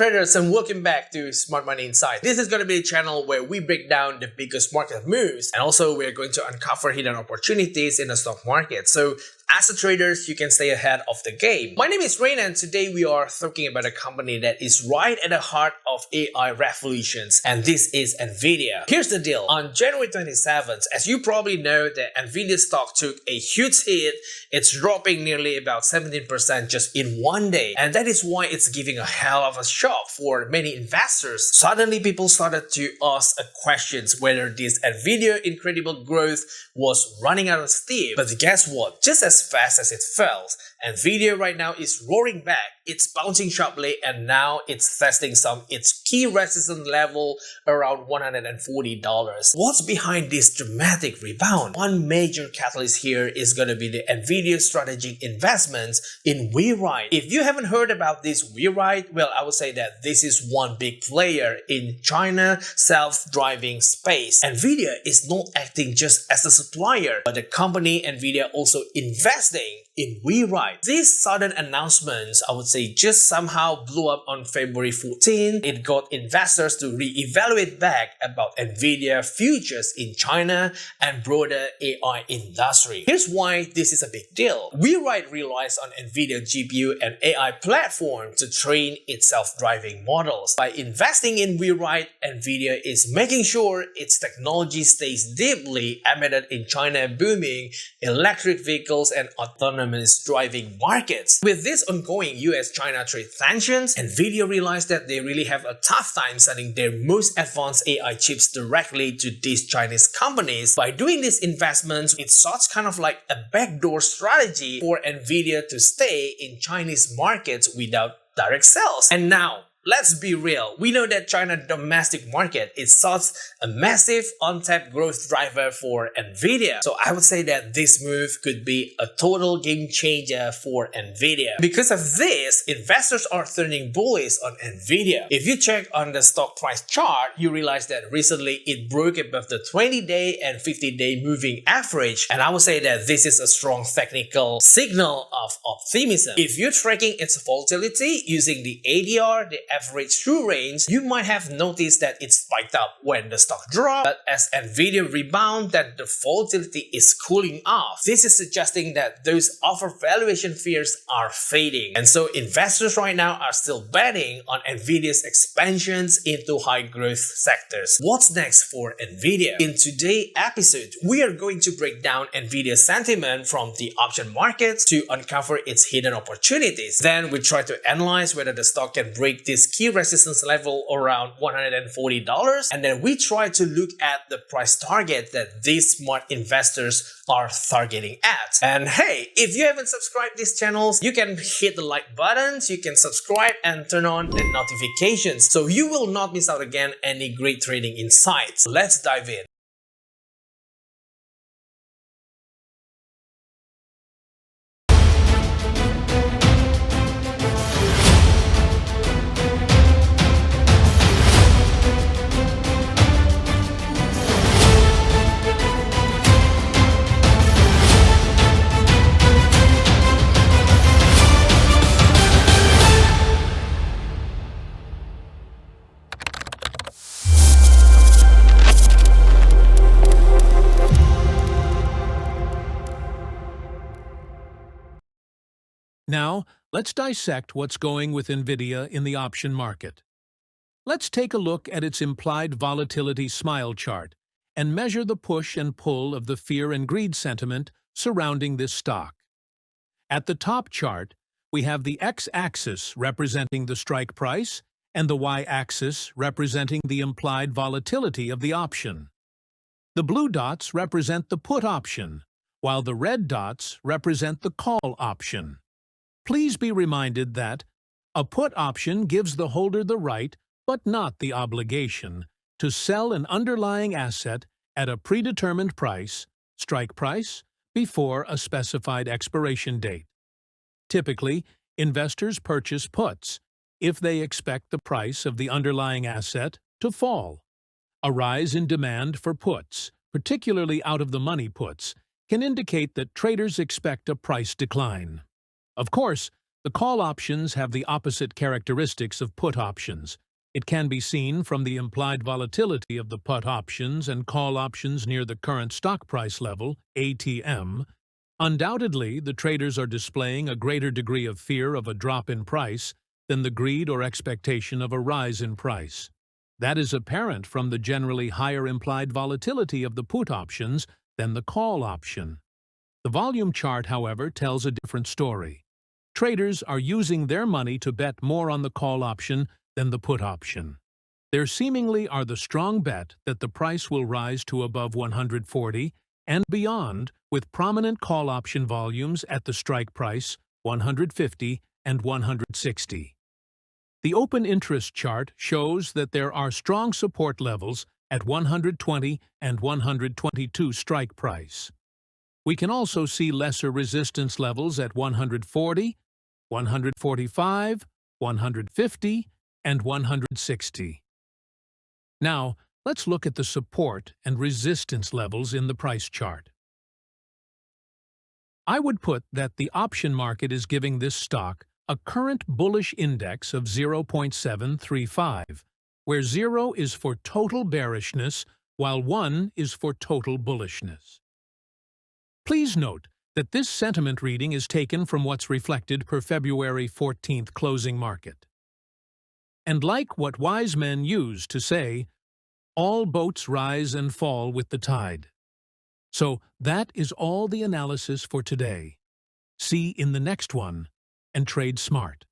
traders, and welcome back to Smart Money Insight. This is going to be a channel where we break down the biggest market moves, and also we're going to uncover hidden opportunities in the stock market. So as a traders, you can stay ahead of the game. My name is Rein, and today we are talking about a company that is right at the heart of AI revolutions, and this is NVIDIA. Here's the deal. On January 27th, as you probably know, the NVIDIA stock took a huge hit. It's dropping nearly about 17% just in one day, and that is why it's giving a hell of a shock for many investors. Suddenly, people started to ask questions whether this NVIDIA incredible growth was running out of steam. But guess what? Just as fast as it fell, NVIDIA right now is roaring back. It's bouncing sharply, and now it's testing its key resistance level around $140. What's behind this dramatic rebound? One major catalyst here is going to be the NVIDIA strategic investments in WeRide. If you haven't heard about this WeRide, well, I would say that this is one big player in China self-driving space. NVIDIA is not acting just as a supplier, but the company NVIDIA also investing in WeRide. These sudden announcements, I would say, just somehow blew up on February 14. It got investors to re-evaluate back about NVIDIA futures in China and broader AI industry. Here's why this is a big deal. WeRide relies on NVIDIA GPU and AI platform to train its self-driving models. By investing in WeRide, NVIDIA is making sure its technology stays deeply embedded in China booming electric vehicles and autonomous driving markets. With this ongoing US-China trade tensions, NVIDIA realized that they really have a tough time selling their most advanced AI chips directly to these Chinese companies. By doing these investments, it's such kind of like a backdoor strategy for NVIDIA to stay in Chinese markets without direct sales. And now, let's be real. We know that China domestic market is such a massive untapped growth driver for NVIDIA. So I would say that this move could be a total game changer for NVIDIA. Because of this, investors are turning bullish on NVIDIA. If you check on the stock price chart, you realize that recently it broke above the 20-day and 50-day moving average. And I would say that this is a strong technical signal of optimism. If you're tracking its volatility using the ADR, the average true range, you might have noticed that it spiked up when the stock dropped, but as NVIDIA rebound, that the volatility is cooling off. This is suggesting that those overvaluation fears are fading, and so investors right now are still betting on NVIDIA's expansions into high growth sectors. What's next for NVIDIA? In today's episode, we are going to break down NVIDIA's sentiment from the option markets to uncover its hidden opportunities. Then we try to analyze whether the stock can break this key resistance level around $140, and then we try to look at the price target that these smart investors are targeting at. And hey, if you haven't subscribed these channels, you can hit the like buttons, you can subscribe and turn on the notifications so you will not miss out again any great trading insights. Let's dive in. Now, let's dissect what's going with NVIDIA in the option market. Let's take a look at its implied volatility smile chart and measure the push and pull of the fear and greed sentiment surrounding this stock. At the top chart, we have the x-axis representing the strike price and the y-axis representing the implied volatility of the option. The blue dots represent the put option, while the red dots represent the call option. Please be reminded that a put option gives the holder the right, but not the obligation, to sell an underlying asset at a predetermined price, strike price, before a specified expiration date. Typically, investors purchase puts if they expect the price of the underlying asset to fall. A rise in demand for puts, particularly out-of-the-money puts, can indicate that traders expect a price decline. Of course, The call options have the opposite characteristics of put options. It can be seen from the implied volatility of the put options and call options near the current stock price level, ATM. Undoubtedly, the traders are displaying a greater degree of fear of a drop in price than the greed or expectation of a rise in price. That is apparent from the generally higher implied volatility of the put options than the call option. The volume chart, however, tells a different story. Traders are using their money to bet more on the call option than the put option. There seemingly are the strong bet that the price will rise to above 140 and beyond, with prominent call option volumes at the strike price, 150 and 160. The open interest chart shows that there are strong support levels at 120 and 122 strike price. We can also see lesser resistance levels at 140, 145, 150, and 160. Now, let's look at the support and resistance levels in the price chart. I would put that the option market is giving this stock a current bullish index of 0.735, where 0 is for total bearishness, while 1 is for total bullishness. Please note that this sentiment reading is taken from what's reflected per February 14th closing market. And like what wise men use to say, all boats rise and fall with the tide. So that is all the analysis for today. See in the next one, and trade smart.